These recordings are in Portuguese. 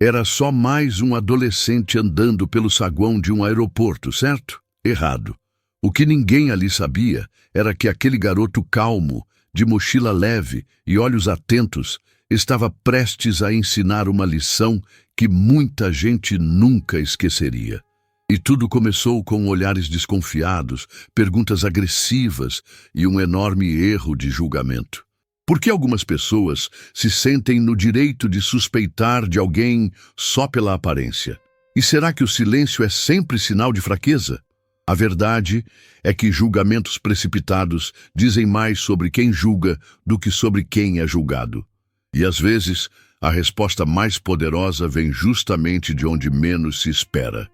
Era só mais um adolescente andando pelo saguão de um aeroporto, certo? Errado. O que ninguém ali sabia era que aquele garoto calmo, de mochila leve e olhos atentos, estava prestes a ensinar uma lição que muita gente nunca esqueceria. E tudo começou com olhares desconfiados, perguntas agressivas e um enorme erro de julgamento. Por que algumas pessoas se sentem no direito de suspeitar de alguém só pela aparência? E será que o silêncio é sempre sinal de fraqueza? A verdade é que julgamentos precipitados dizem mais sobre quem julga do que sobre quem é julgado. E às vezes, a resposta mais poderosa vem justamente de onde menos se espera.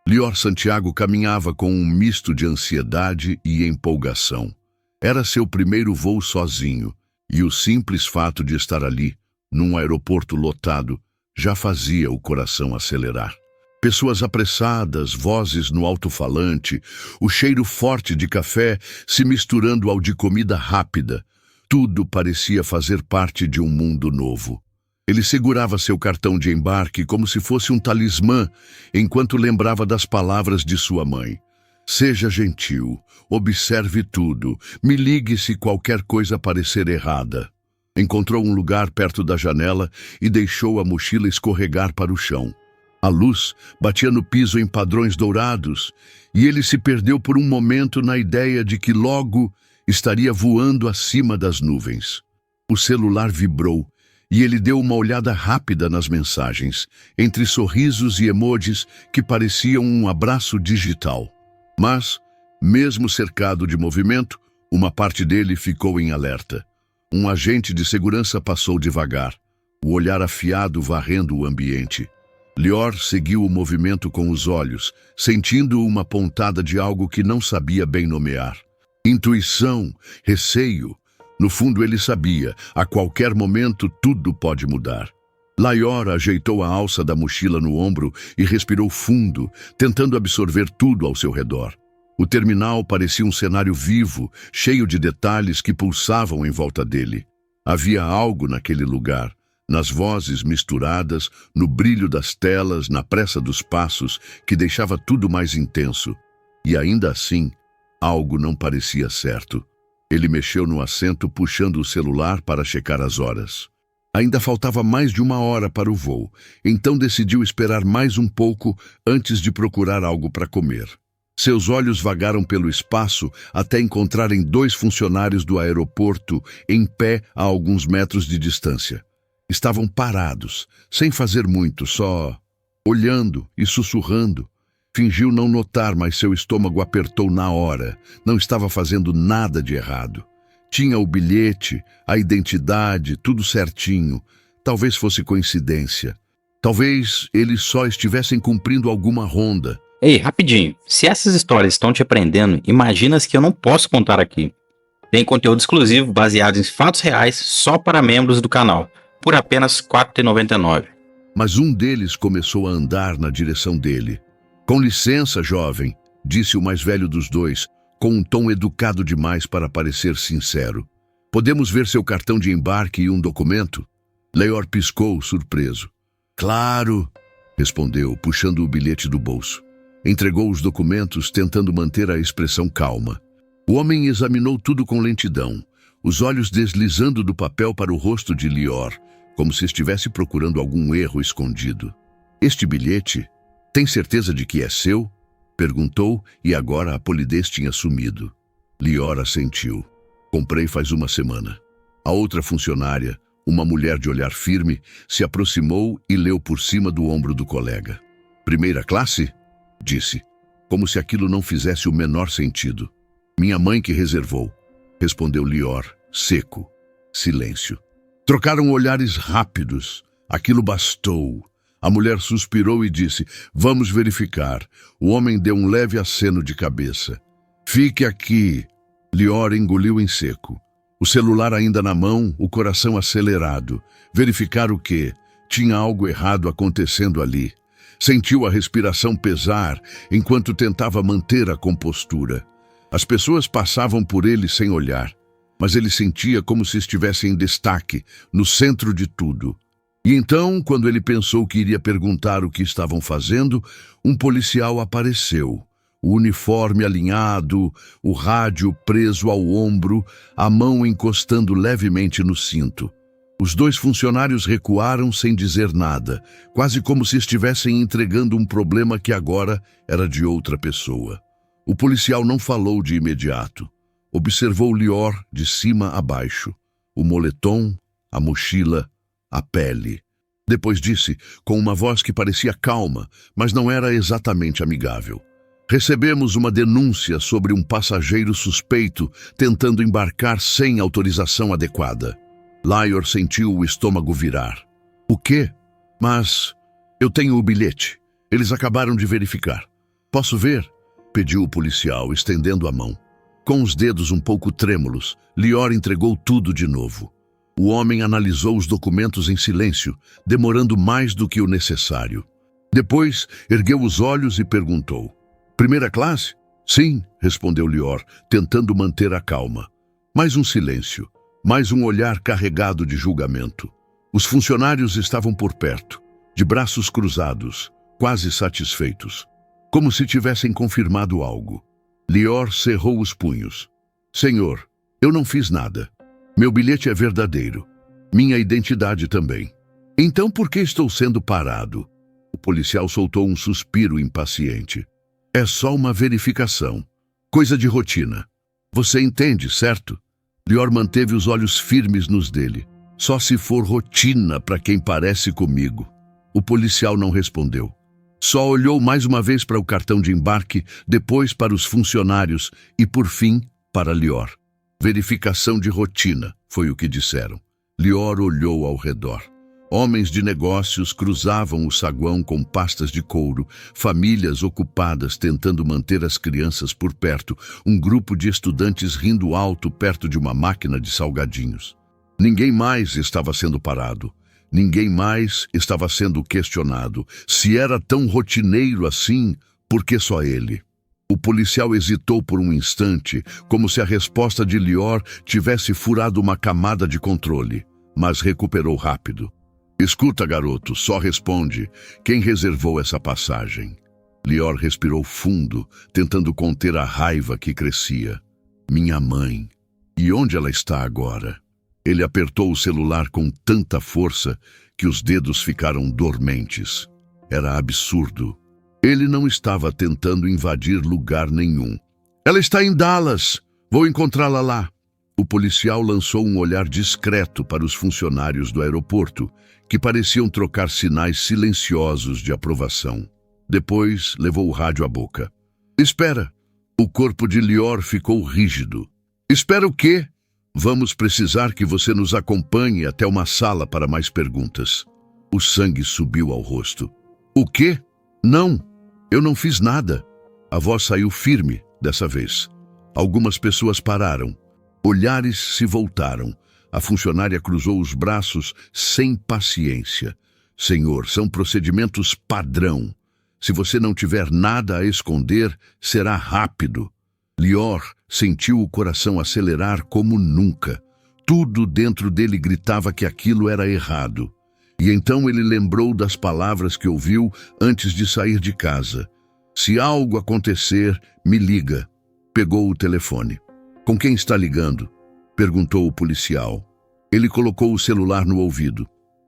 Lior Santiago caminhava com um misto de ansiedade e empolgação. Era seu primeiro voo sozinho, e o simples fato de estar ali, num aeroporto lotado, já fazia o coração acelerar. Pessoas apressadas, vozes no alto-falante, o cheiro forte de café se misturando ao de comida rápida. Tudo parecia fazer parte de um mundo novo. Ele segurava seu cartão de embarque como se fosse um talismã, enquanto lembrava das palavras de sua mãe. Seja gentil, observe tudo, me ligue se qualquer coisa parecer errada. Encontrou um lugar perto da janela e deixou a mochila escorregar para o chão. A luz batia no piso em padrões dourados e ele se perdeu por um momento na ideia de que logo estaria voando acima das nuvens. O celular vibrou e ele deu uma olhada rápida nas mensagens, entre sorrisos e emojis que pareciam um abraço digital. Mas, mesmo cercado de movimento, uma parte dele ficou em alerta. Um agente de segurança passou devagar, o olhar afiado varrendo o ambiente. Lior seguiu o movimento com os olhos, sentindo uma pontada de algo que não sabia bem nomear. Intuição, receio. No fundo ele sabia, a qualquer momento tudo pode mudar. Lior ajeitou a alça da mochila no ombro e respirou fundo, tentando absorver tudo ao seu redor. O terminal parecia um cenário vivo, cheio de detalhes que pulsavam em volta dele. Havia algo naquele lugar, nas vozes misturadas, no brilho das telas, na pressa dos passos, que deixava tudo mais intenso. E ainda assim, algo não parecia certo. Ele mexeu no assento, puxando o celular para checar as horas. Ainda faltava mais de 1 hora para o voo, então decidiu esperar mais um pouco antes de procurar algo para comer. Seus olhos vagaram pelo espaço até encontrarem 2 funcionários do aeroporto em pé a alguns metros de distância. Estavam parados, sem fazer muito, só olhando e sussurrando. Fingiu não notar, mas seu estômago apertou na hora. Não estava fazendo nada de errado. Tinha o bilhete, a identidade, tudo certinho. Talvez fosse coincidência. Talvez eles só estivessem cumprindo alguma ronda. Ei, rapidinho. Se essas histórias estão te prendendo, imagina as que eu não posso contar aqui. Tem conteúdo exclusivo baseado em fatos reais só para membros do canal, por apenas R$ 4,99. Mas um deles começou a andar na direção dele. Com licença, jovem, disse o mais velho dos dois, com um tom educado demais para parecer sincero. Podemos ver seu cartão de embarque e um documento? Lior piscou, surpreso. Claro, respondeu, puxando o bilhete do bolso. Entregou os documentos, tentando manter a expressão calma. O homem examinou tudo com lentidão, os olhos deslizando do papel para o rosto de Lior, como se estivesse procurando algum erro escondido. Este bilhete, tem certeza de que é seu? Perguntou, e agora a polidez tinha sumido. Lior assentiu. Comprei faz 1 semana. A outra funcionária, uma mulher de olhar firme, se aproximou e leu por cima do ombro do colega. Primeira classe? Disse, como se aquilo não fizesse o menor sentido. Minha mãe que reservou, respondeu Lior, seco. Silêncio. Trocaram olhares rápidos. Aquilo bastou. A mulher suspirou e disse, vamos verificar. O homem deu um leve aceno de cabeça. Fique aqui. Lior engoliu em seco. O celular ainda na mão, o coração acelerado. Verificar o quê? Tinha algo errado acontecendo ali. Sentiu a respiração pesar enquanto tentava manter a compostura. As pessoas passavam por ele sem olhar, mas ele sentia como se estivesse em destaque, no centro de tudo. E então, quando ele pensou que iria perguntar o que estavam fazendo, um policial apareceu. O uniforme alinhado, o rádio preso ao ombro, a mão encostando levemente no cinto. Os dois funcionários recuaram sem dizer nada, quase como se estivessem entregando um problema que agora era de outra pessoa. O policial não falou de imediato. Observou Lior de cima a baixo. O moletom, a mochila, a pele. Depois disse, com uma voz que parecia calma, mas não era exatamente amigável: recebemos uma denúncia sobre um passageiro suspeito tentando embarcar sem autorização adequada. Lior sentiu o estômago virar. O quê? Mas eu tenho o bilhete. Eles acabaram de verificar. Posso ver? Pediu o policial, estendendo a mão. Com os dedos um pouco trêmulos, Lior entregou tudo de novo. O homem analisou os documentos em silêncio, demorando mais do que o necessário. Depois, ergueu os olhos e perguntou: primeira classe? Sim, respondeu Lior, tentando manter a calma. Mais um silêncio, mais um olhar carregado de julgamento. Os funcionários estavam por perto, de braços cruzados, quase satisfeitos, como se tivessem confirmado algo. Lior cerrou os punhos. Senhor, eu não fiz nada. Meu bilhete é verdadeiro. Minha identidade também. Então por que estou sendo parado? O policial soltou um suspiro impaciente. É só uma verificação. Coisa de rotina. Você entende, certo? Lior manteve os olhos firmes nos dele. Só se for rotina para quem parece comigo. O policial não respondeu. Só olhou mais uma vez para o cartão de embarque, depois para os funcionários e, por fim, para Lior. Verificação de rotina, foi o que disseram. Lior olhou ao redor. Homens de negócios cruzavam o saguão com pastas de couro, famílias ocupadas tentando manter as crianças por perto, um grupo de estudantes rindo alto perto de uma máquina de salgadinhos. Ninguém mais estava sendo parado. Ninguém mais estava sendo questionado. Se era tão rotineiro assim, por que só ele? O policial hesitou por um instante, como se a resposta de Lior tivesse furado uma camada de controle, mas recuperou rápido. Escuta, garoto, só responde. Quem reservou essa passagem? Lior respirou fundo, tentando conter a raiva que crescia. Minha mãe. E onde ela está agora? Ele apertou o celular com tanta força que os dedos ficaram dormentes. Era absurdo. Ele não estava tentando invadir lugar nenhum. Ela está em Dallas. Vou encontrá-la lá. O policial lançou um olhar discreto para os funcionários do aeroporto, que pareciam trocar sinais silenciosos de aprovação. Depois, levou o rádio à boca. Espera. O corpo de Lior ficou rígido. Espera o quê? Vamos precisar que você nos acompanhe até uma sala para mais perguntas. O sangue subiu ao rosto. O quê? Não, eu não fiz nada. A voz saiu firme dessa vez. Algumas pessoas pararam. Olhares se voltaram. A funcionária cruzou os braços sem paciência. Senhor, são procedimentos padrão. Se você não tiver nada a esconder, será rápido. Lior sentiu o coração acelerar como nunca. Tudo dentro dele gritava que aquilo era errado. E então ele lembrou das palavras que ouviu antes de sair de casa. Se algo acontecer, me liga. Pegou o telefone. Com quem está ligando? Perguntou o policial. Ele colocou o celular no ouvido.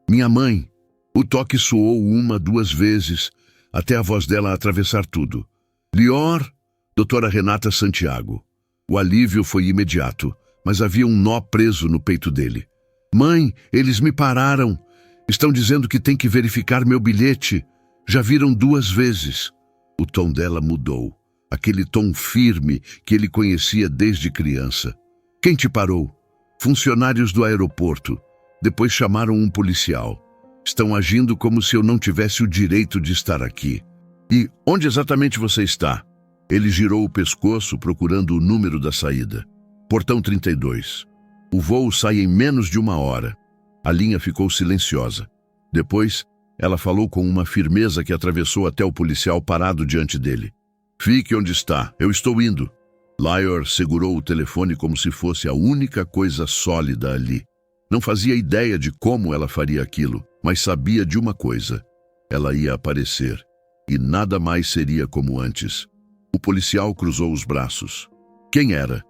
Minha mãe. O toque soou 1, 2 vezes, até a voz dela atravessar tudo. Lior, doutora Renata Santiago. O alívio foi imediato, mas havia um nó preso no peito dele. Mãe, eles me pararam. Estão dizendo que tem que verificar meu bilhete. Já viram 2 vezes. O tom dela mudou. Aquele tom firme que ele conhecia desde criança. Quem te parou? Funcionários do aeroporto. Depois chamaram um policial. Estão agindo como se eu não tivesse o direito de estar aqui. E onde exatamente você está? Ele girou o pescoço procurando o número da saída. Portão 32. O voo sai em menos de 1 hora. A linha ficou silenciosa. Depois, ela falou com uma firmeza que atravessou até o policial parado diante dele. Fique onde está, eu estou indo. Lior segurou o telefone como se fosse a única coisa sólida ali. Não fazia ideia de como ela faria aquilo. mas sabia de uma coisa: ela ia aparecer, e nada mais seria como antes. O policial cruzou os braços. Quem era?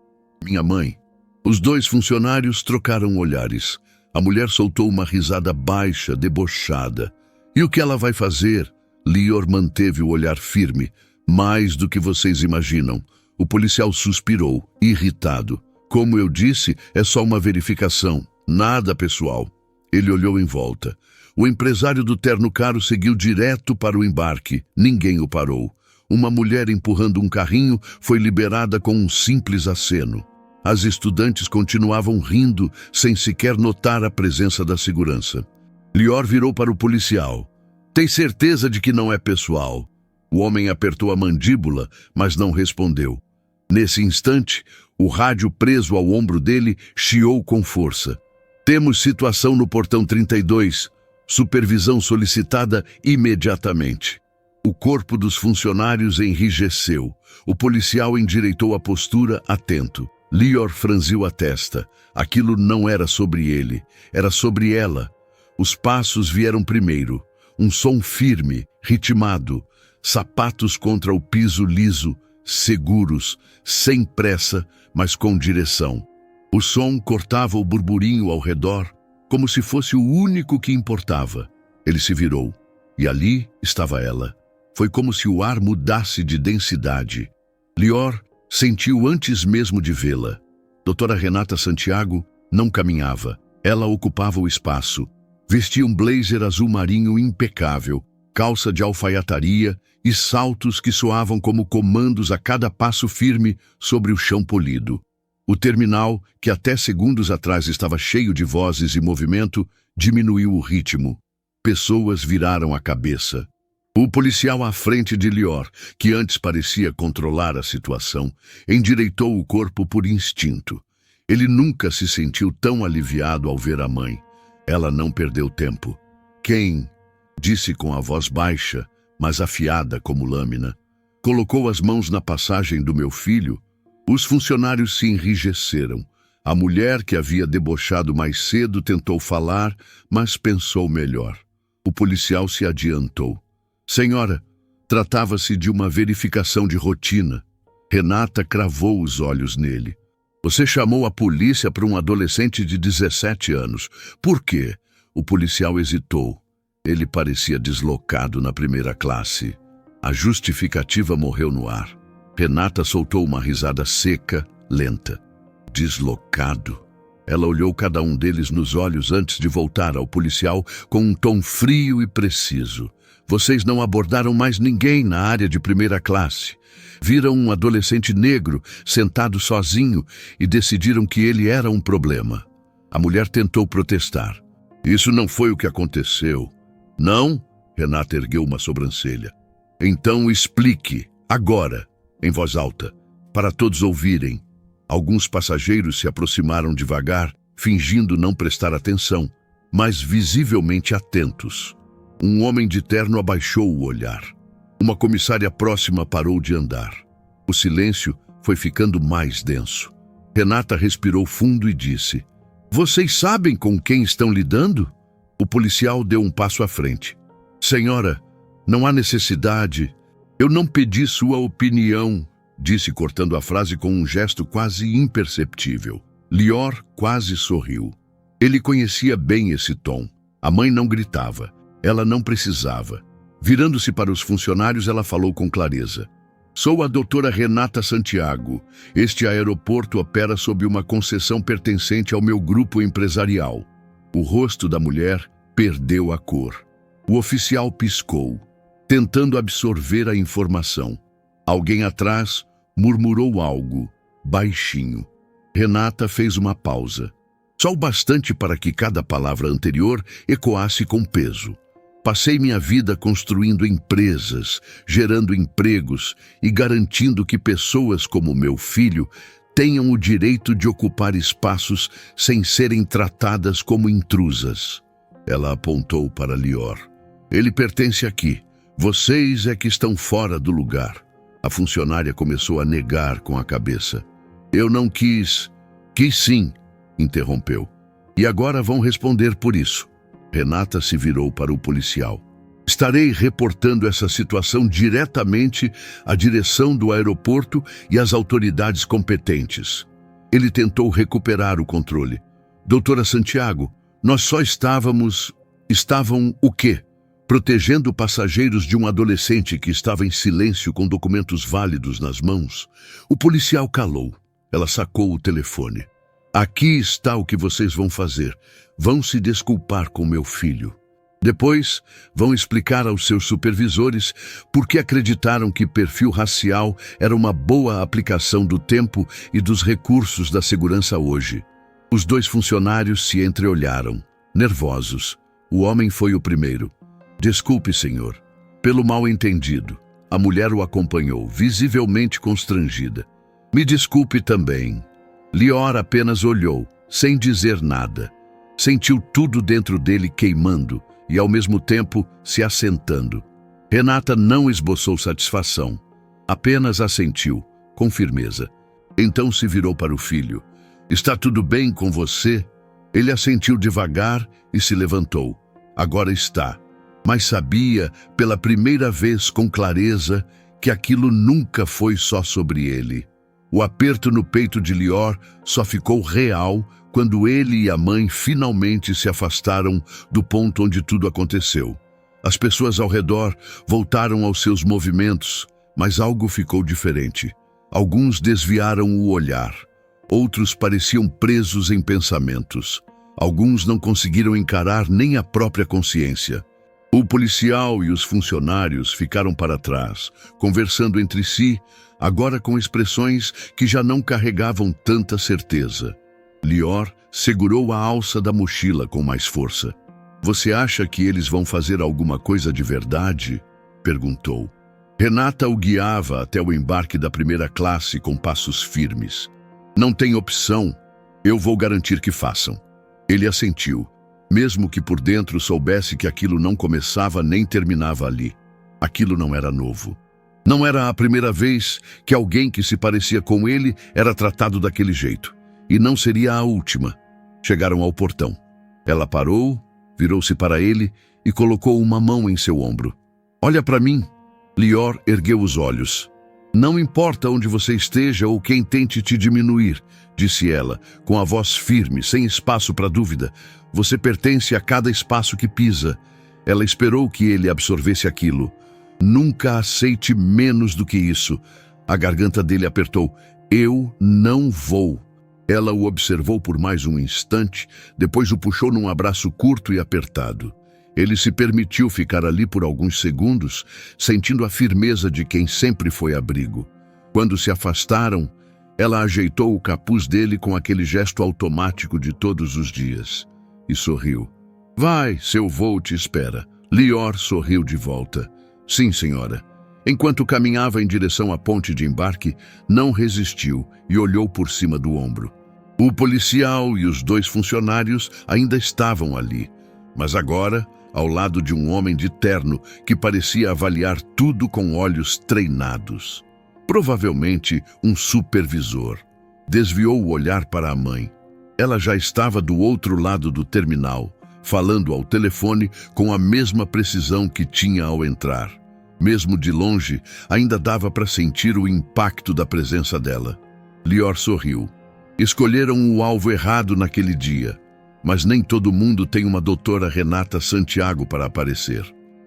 Minha mãe. Os dois funcionários trocaram olhares. A mulher soltou uma risada baixa, debochada. E o que ela vai fazer? Lior manteve o olhar firme. Mais do que vocês imaginam. O policial suspirou, irritado. Como eu disse, é só uma verificação. Nada pessoal. Ele olhou em volta. O empresário do terno caro seguiu direto para o embarque. Ninguém o parou. Uma mulher empurrando um carrinho foi liberada com um simples aceno. As estudantes continuavam rindo, sem sequer notar a presença da segurança. Lior virou para o policial. Tem certeza de que não é pessoal? O homem apertou a mandíbula, mas não respondeu. Nesse instante, o rádio preso ao ombro dele chiou com força. Temos situação no portão 32. Supervisão solicitada imediatamente. O corpo dos funcionários enrijeceu. O policial endireitou a postura, atento. Lior franziu a testa. Aquilo não era sobre ele, era sobre ela. Os passos vieram primeiro. Um som firme, ritmado. Sapatos contra o piso liso, seguros, sem pressa, mas com direção. O som cortava o burburinho ao redor, como se fosse o único que importava. Ele se virou, e ali estava ela. Foi como se o ar mudasse de densidade. Lior sentiu antes mesmo de vê-la. Doutora Renata Santiago não caminhava. Ela ocupava o espaço. Vestia um blazer azul marinho impecável, calça de alfaiataria e saltos que soavam como comandos a cada passo firme sobre o chão polido. O terminal, que até segundos atrás estava cheio de vozes e movimento, diminuiu o ritmo. Pessoas viraram a cabeça. O policial à frente de Lior, que antes parecia controlar a situação, endireitou o corpo por instinto. Ele nunca se sentiu tão aliviado ao ver a mãe. Ela não perdeu tempo. Quem? Disse com a voz baixa, mas afiada como lâmina. Colocou as mãos na passagem do meu filho. Os funcionários se enrijeceram. A mulher que havia debochado mais cedo tentou falar, mas pensou melhor. O policial se adiantou. Senhora, tratava-se de uma verificação de rotina. Renata cravou os olhos nele. Você chamou a polícia para um adolescente de 17 anos. Por quê? O policial hesitou. Ele parecia deslocado na primeira classe. A justificativa morreu no ar. Renata soltou uma risada seca, lenta. Deslocado. Ela olhou cada um deles nos olhos antes de voltar ao policial com um tom frio e preciso. Vocês não abordaram mais ninguém na área de primeira classe. Viram um adolescente negro sentado sozinho e decidiram que ele era um problema. A mulher tentou protestar. Isso não foi o que aconteceu. Não? Renata ergueu uma sobrancelha. Então explique, agora, em voz alta, para todos ouvirem. Alguns passageiros se aproximaram devagar, fingindo não prestar atenção, mas visivelmente atentos. Um homem de terno abaixou o olhar. Uma comissária próxima parou de andar. O silêncio foi ficando mais denso. Renata respirou fundo e disse: Vocês sabem com quem estão lidando? O policial deu um passo à frente. Senhora, não há necessidade. Eu não pedi sua opinião, disse cortando a frase com um gesto quase imperceptível. Lior quase sorriu. Ele conhecia bem esse tom. A mãe não gritava. Ela não precisava. Virando-se para os funcionários, ela falou com clareza. Sou a doutora Renata Santiago. Este aeroporto opera sob uma concessão pertencente ao meu grupo empresarial. O rosto da mulher perdeu a cor. O oficial piscou, tentando absorver a informação. Alguém atrás murmurou algo, baixinho. Renata fez uma pausa. Só o bastante para que cada palavra anterior ecoasse com peso. Passei minha vida construindo empresas, gerando empregos e garantindo que pessoas como meu filho tenham o direito de ocupar espaços sem serem tratadas como intrusas. Ela apontou para Lior. Ele pertence aqui. Vocês é que estão fora do lugar. A funcionária começou a negar com a cabeça. Eu não quis. Quis sim, interrompeu. E agora vão responder por isso. Renata se virou para o policial. Estarei reportando essa situação diretamente à direção do aeroporto e às autoridades competentes. Ele tentou recuperar o controle. Doutora Santiago, nós só Estavam o quê? Protegendo passageiros de um adolescente que estava em silêncio com documentos válidos nas mãos. O policial calou. Ela sacou o telefone. Aqui está o que vocês vão fazer. Vão se desculpar com meu filho. Depois, vão explicar aos seus supervisores por que acreditaram que perfil racial era uma boa aplicação do tempo e dos recursos da segurança hoje. Os dois funcionários se entreolharam, nervosos. O homem foi o primeiro. Desculpe, senhor. Pelo mal-entendido. A mulher o acompanhou, visivelmente constrangida. Me desculpe também. Lior apenas olhou, sem dizer nada. Sentiu tudo dentro dele queimando e, ao mesmo tempo, se assentando. Renata não esboçou satisfação. Apenas assentiu, com firmeza. Então se virou para o filho. Está tudo bem com você? Ele assentiu devagar e se levantou. Agora está. Mas sabia, pela primeira vez com clareza, que aquilo nunca foi só sobre ele. O aperto no peito de Lior só ficou real quando ele e a mãe finalmente se afastaram do ponto onde tudo aconteceu. As pessoas ao redor voltaram aos seus movimentos, mas algo ficou diferente. Alguns desviaram o olhar. Outros pareciam presos em pensamentos. Alguns não conseguiram encarar nem a própria consciência. O policial e os funcionários ficaram para trás, conversando entre si, agora com expressões que já não carregavam tanta certeza. Lior segurou a alça da mochila com mais força. Você acha que eles vão fazer alguma coisa de verdade? Perguntou. Renata o guiava até o embarque da primeira classe com passos firmes. Não tem opção. Eu vou garantir que façam. Ele assentiu, mesmo que por dentro soubesse que aquilo não começava nem terminava ali. Aquilo não era novo. Não era a primeira vez que alguém que se parecia com ele era tratado daquele jeito. E não seria a última. Chegaram ao portão. Ela parou, virou-se para ele e colocou uma mão em seu ombro. Olha para mim. Lior ergueu os olhos. Não importa onde você esteja ou quem tente te diminuir, disse ela, com a voz firme, sem espaço para dúvida. Você pertence a cada espaço que pisa. Ela esperou que ele absorvesse aquilo. Nunca aceite menos do que isso. A garganta dele apertou. Eu não vou. Ela o observou por mais um instante, depois o puxou num abraço curto e apertado. Ele se permitiu ficar ali por alguns segundos, sentindo a firmeza de quem sempre foi abrigo. Quando se afastaram, ela ajeitou o capuz dele com aquele gesto automático de todos os dias e sorriu. Vai, seu voo te espera. Lior sorriu de volta. Sim, senhora. Enquanto caminhava em direção à ponte de embarque, não resistiu e olhou por cima do ombro. O policial e os dois funcionários ainda estavam ali, mas agora, ao lado de um homem de terno que parecia avaliar tudo com olhos treinados. Provavelmente um supervisor. Desviou o olhar para a mãe. Ela já estava do outro lado do terminal, falando ao telefone com a mesma precisão que tinha ao entrar. Mesmo de longe, ainda dava para sentir o impacto da presença dela. Lior sorriu. Escolheram o alvo errado naquele dia, mas nem todo mundo tem uma doutora Renata Santiago para aparecer.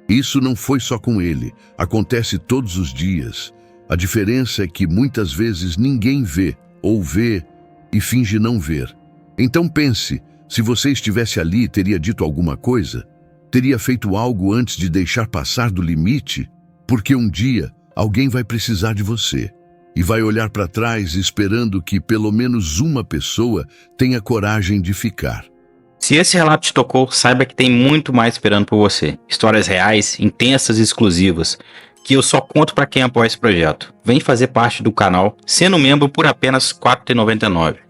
Isso não foi só com ele, acontece todos os dias. A diferença é que muitas vezes ninguém vê, ou vê e finge não ver. Então pense, se você estivesse ali, teria dito alguma coisa? Teria feito algo antes de deixar passar do limite? Porque um dia alguém vai precisar de você e vai olhar para trás esperando que pelo menos uma pessoa tenha coragem de ficar. Se esse relato te tocou, saiba que tem muito mais esperando por você. Histórias reais, intensas e exclusivas, que eu só conto para quem apoia esse projeto. Vem fazer parte do canal, sendo membro por apenas R$ 4,99.